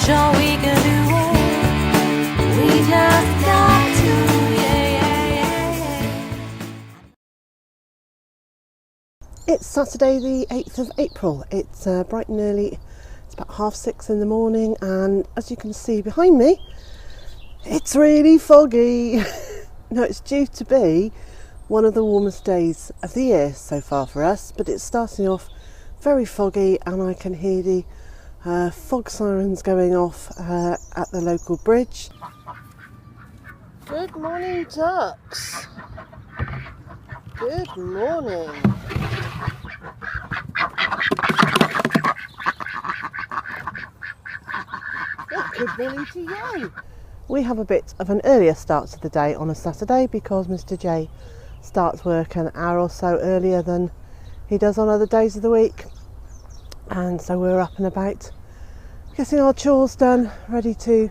sure we can do all we just got to. It's Saturday the 8th of April. It's bright and early. It's about 6:30 in the morning, and as you can see behind me, it's really foggy. Now, it's due to be one of the warmest days of the year so far for us, but it's starting off very foggy, and I can hear the fog sirens going off at the local bridge. Good morning, ducks. Good morning. Well, good morning to you. We have a bit of an earlier start to the day on a Saturday because Mr. J starts work an hour or so earlier than he does on other days of the week, and so we're up and about getting our chores done, ready to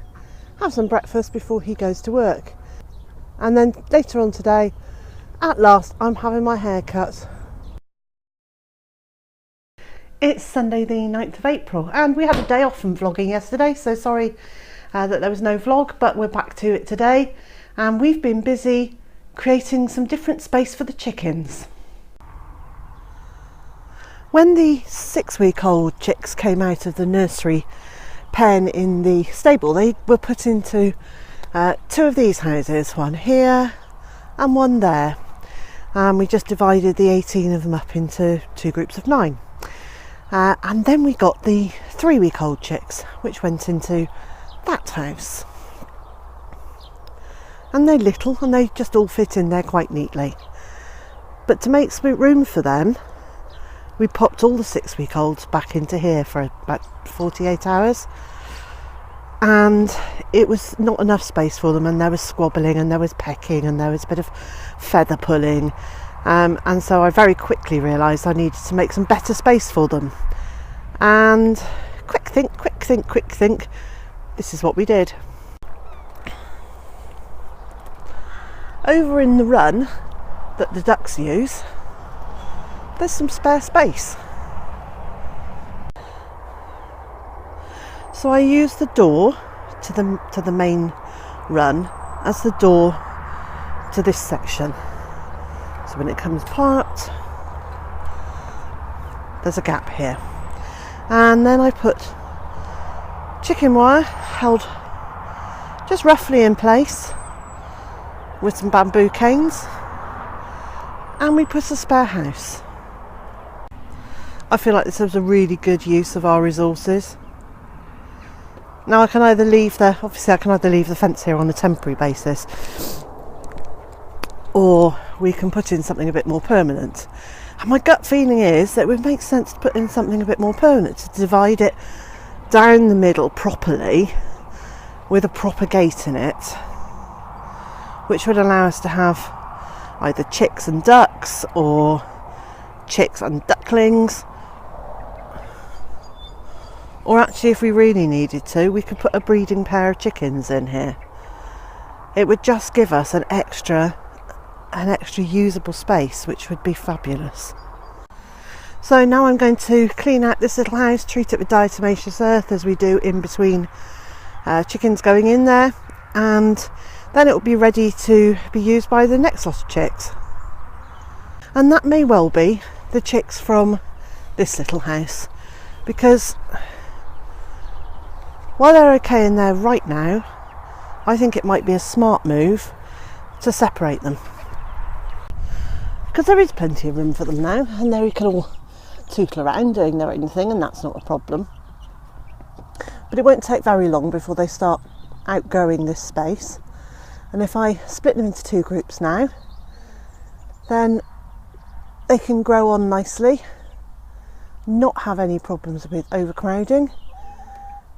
have some breakfast before he goes to work. And then later on today, at last, I'm having my hair cut. It's Sunday the 9th of April, and we had a day off from vlogging yesterday, so sorry that there was no vlog, but we're back to it today, and we've been busy creating some different space for the chickens. When the 6-week-old chicks came out of the nursery pen in the stable, they were put into two of these houses, one here and one there, and we just divided the 18 of them up into two groups of 9. And then we got the 3-week-old chicks, which went into that house. And they're little, and they just all fit in there quite neatly. But to make room for them, we popped all the 6-week-olds back into here for about 48 hours. And it was not enough space for them, and there was squabbling, and there was pecking, and there was a bit of feather pulling. And so I very quickly realised I needed to make some better space for them. And quick think, this is what we did. Over in the run that the ducks use, there's some spare space. So I use the door to the main run as the door to this section. So when it comes apart, there's a gap here. And then I put chicken wire held just roughly in place with some bamboo canes, and we put a spare house. I feel like this was a really good use of our resources. Now I can either leave the fence here on a temporary basis, or we can put in something a bit more permanent. And my gut feeling is that it would make sense to put in something a bit more permanent, to divide it down the middle properly with a proper gate in it, which would allow us to have either chicks and ducks or chicks and ducklings. Or actually, if we really needed to, we could put a breeding pair of chickens in here. It would just give us an extra usable space, which would be fabulous. So now I'm going to clean out this little house, treat it with diatomaceous earth as we do in between chickens going in there, and then it will be ready to be used by the next lot of chicks. And that may well be the chicks from this little house, because while they're okay in there right now, I think it might be a smart move to separate them, because there is plenty of room for them now, and they can all tootle around doing their own thing, and that's not a problem. But it won't take very long before they start outgrowing this space, and if I split them into two groups now, then they can grow on nicely, not have any problems with overcrowding,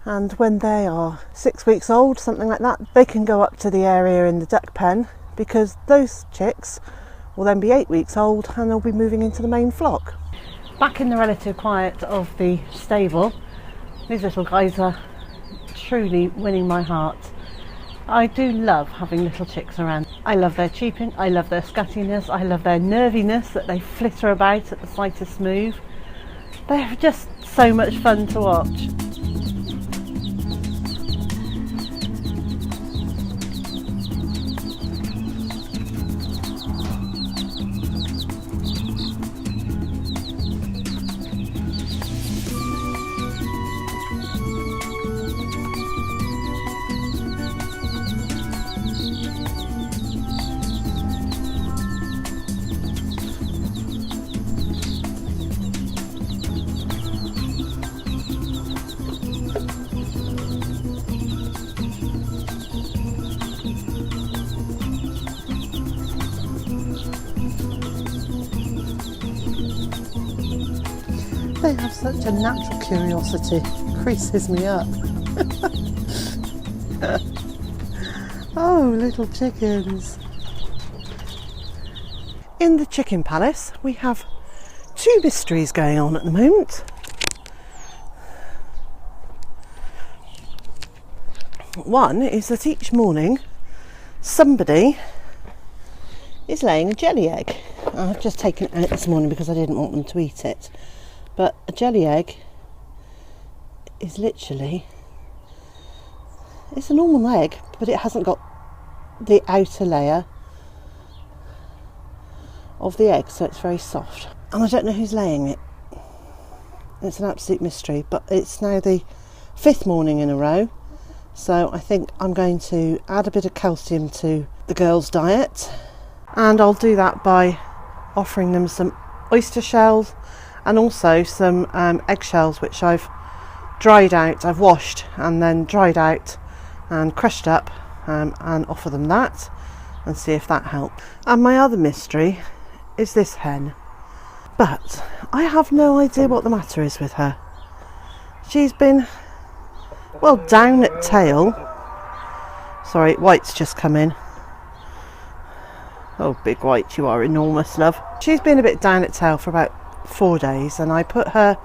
and when they are 6 weeks old, something like that, they can go up to the area in the duck pen, because those chicks will then be 8 weeks old and they'll be moving into the main flock. Back in the relative quiet of the stable, these little guys are truly winning my heart. I do love having little chicks around. I love their cheeping, I love their scattiness, I love their nerviness, that they flitter about at the slightest move. They're just so much fun to watch. Such a natural curiosity creases me up. Oh, little chickens. In the chicken palace, we have two mysteries going on at the moment. One is that each morning somebody is laying a jelly egg. I've just taken it out this morning because I didn't want them to eat it. But a jelly egg is literally, it's a normal egg, but it hasn't got the outer layer of the egg, so it's very soft. And I don't know who's laying it. It's an absolute mystery, but it's now the 5th morning in a row. So I think I'm going to add a bit of calcium to the girls' diet, and I'll do that by offering them some oyster shells and also some eggshells, which I've dried out. I've washed and then dried out and crushed up, and offer them that and see if that helps. And my other mystery is this hen, but I have no idea what the matter is with her. She's been, well, down at tail. Sorry, White's just come in. Oh, big White, you are enormous, love. She's been a bit down at tail for about 4 days, and I put her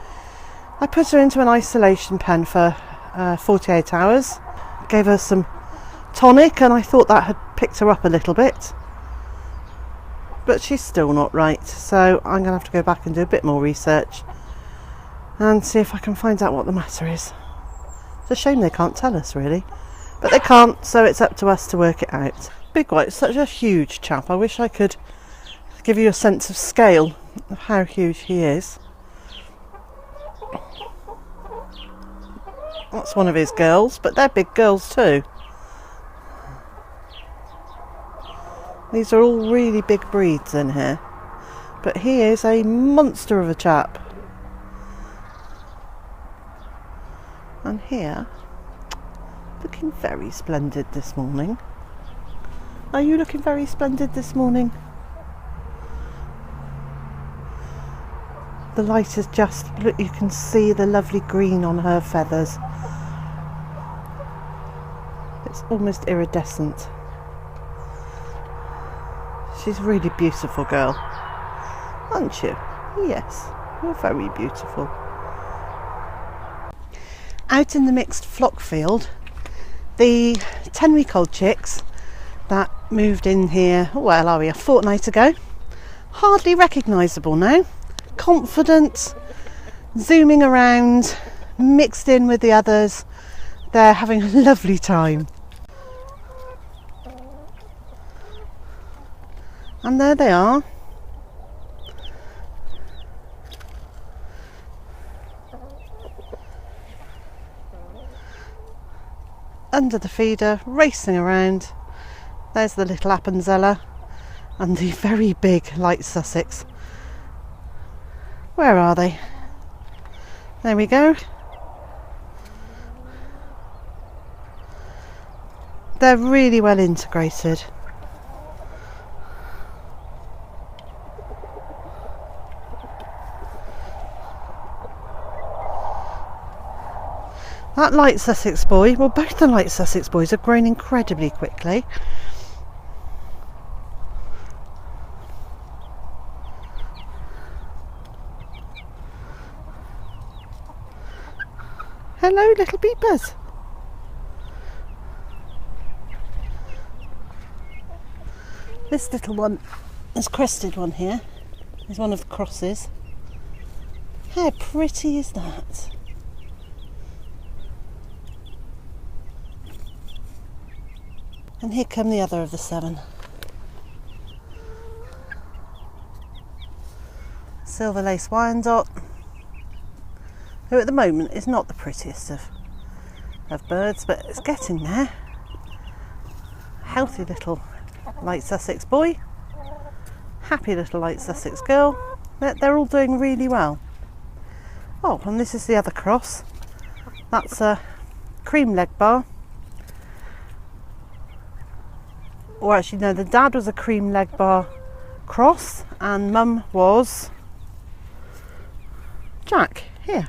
into an isolation pen for 48 hours. Gave her some tonic, and I thought that had picked her up a little bit. But she's still not right, so I'm going to have to go back and do a bit more research and see if I can find out what the matter is. It's a shame they can't tell us, really. But they can't, so it's up to us to work it out. Big White's such a huge chap. I wish I could give you a sense of scale of how huge he is. That's one of his girls, but they're big girls too. These are all really big breeds in here. But he is a monster of a chap. And here, looking very splendid this morning. Are you looking very splendid this morning? The light is just, look, you can see the lovely green on her feathers. It's almost iridescent. She's a really beautiful girl, aren't you? Yes, you're very beautiful. Out in the mixed flock field, the 10-week-old chicks that moved in here, well, are we, a fortnight ago, hardly recognisable now. Confident, zooming around, mixed in with the others. They're having a lovely time. And there they are. Under the feeder, racing around. There's the little Appenzeller and the very big light Sussex. Where are they? There we go. They're really well integrated. That light Sussex boy, well, both the light Sussex boys have grown incredibly quickly. Hello, little beepers. This little one, this crested one here, is one of the crosses. How pretty is that? And here come the other of the 7. Silver Lace Wyandotte, who at the moment is not the prettiest of birds, but it's getting there. Healthy little light Sussex boy, happy little light Sussex girl. They're all doing really well. Oh, and this is the other cross. That's a Cream Legbar. Or actually no, the dad was a Cream Legbar cross and mum was Jack. here.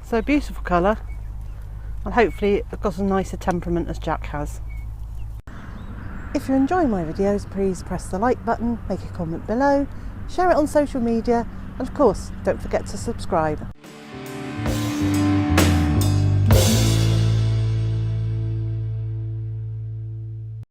So beautiful colour, and hopefully it's got as nice a temperament as Jack has. If you're enjoying my videos, please press the like button, make a comment below, share it on social media, and of course don't forget to subscribe.